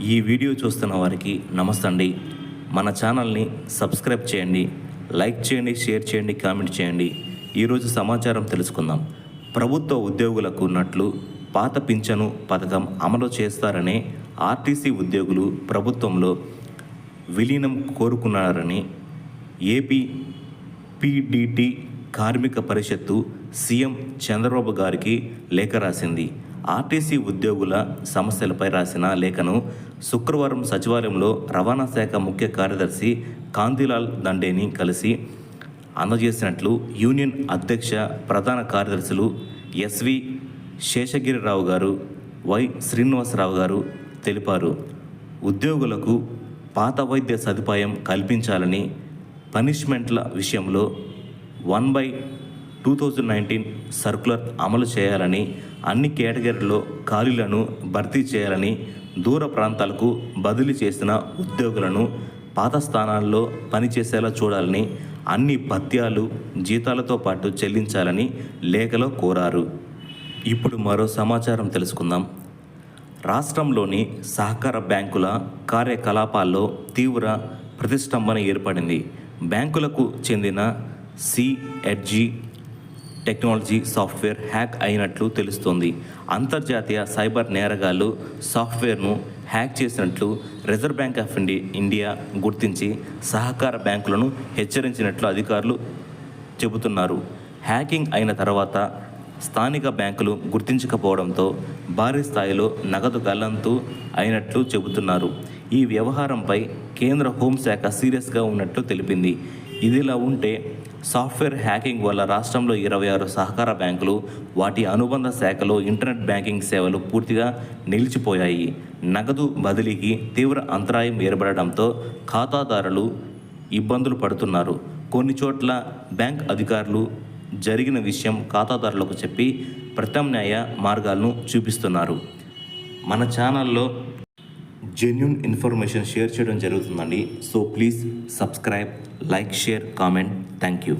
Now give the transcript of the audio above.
ఈ వీడియో చూస్తున్న వారికి నమస్తే అండి. మన ఛానల్ని సబ్స్క్రైబ్ చేయండి, లైక్ చేయండి, షేర్ చేయండి, కామెంట్ చేయండి. ఈరోజు సమాచారం తెలుసుకుందాం. ప్రభుత్వ ఉద్యోగులకు ఉన్నట్లు పాత పింఛను పథకం అమలు చేస్తారనే ఆర్టీసీ ఉద్యోగులు ప్రభుత్వంలో విలీనం కోరుకున్నారని ఏపీ పీడీటీ కార్మిక పరిషత్తు సీఎం చంద్రబాబు గారికి లేఖ రాసింది. ఆర్టీసీ ఉద్యోగుల సమస్యలపై రాసిన లేఖను శుక్రవారం సచివాలయంలో రవాణా శాఖ ముఖ్య కార్యదర్శి కాంతిలాల్ దండేని కలిసి అందజేసినట్లు యూనియన్ అధ్యక్ష ప్రధాన కార్యదర్శులు ఎస్వి శేషగిరిరావు గారు, వై శ్రీనివాసరావు గారు తెలిపారు. ఉద్యోగులకు పాత వైద్య సదుపాయం కల్పించాలని, పనిష్మెంట్ల విషయంలో 1/2019 సర్కులర్ అమలు చేయాలని, అన్ని కేటగిరీల్లో ఖాళీలను భర్తీ చేయాలని, దూర ప్రాంతాలకు బదిలీ చేసిన ఉద్యోగులను పాత స్థానాల్లో పనిచేసేలా చూడాలని, అన్ని భత్యాలు జీతాలతో పాటు చెల్లించాలని లేఖలో కోరారు. ఇప్పుడు మరో సమాచారం తెలుసుకుందాం. రాష్ట్రంలోని సహకార బ్యాంకుల కార్యకలాపాల్లో తీవ్ర ప్రతిష్టంభన ఏర్పడింది. బ్యాంకులకు చెందిన సిఎడ్జి టెక్నాలజీ సాఫ్ట్వేర్ హ్యాక్ అయినట్లు తెలుస్తోంది. అంతర్జాతీయ సైబర్ నేరగాళ్లు సాఫ్ట్వేర్ను హ్యాక్ చేసినట్లు రిజర్వ్ బ్యాంక్ ఆఫ్ ఇండియా గుర్తించి సహకార బ్యాంకులను హెచ్చరించినట్లు అధికారులు చెబుతున్నారు. హ్యాకింగ్ అయిన తర్వాత స్థానిక బ్యాంకులు గుర్తించకపోవడంతో భారీ స్థాయిలో నగదు గల్లంతు అయినట్లు చెబుతున్నారు. ఈ వ్యవహారంపై కేంద్ర హోంశాఖ సీరియస్గా ఉన్నట్లు తెలిపింది. ఇదిలా ఉంటే సాఫ్ట్వేర్ హ్యాకింగ్ వల్ల రాష్ట్రంలో 26 సహకార బ్యాంకులు, వాటి అనుబంధ శాఖలో ఇంటర్నెట్ బ్యాంకింగ్ సేవలు పూర్తిగా నిలిచిపోయాయి. నగదు బదిలీకి తీవ్ర అంతరాయం ఏర్పడడంతో ఖాతాదారులు ఇబ్బందులు పడుతున్నారు. కొన్ని చోట్ల బ్యాంక్ అధికారులు జరిగిన విషయం ఖాతాదారులకు చెప్పి ప్రత్యామ్నాయ మార్గాలను చూపిస్తున్నారు. మన ఛానల్లో జెన్యూన్ ఇన్ఫర్మేషన్ షేర్ చేయడం జరుగుతుందండి. So please subscribe, like, share, comment. Thank you.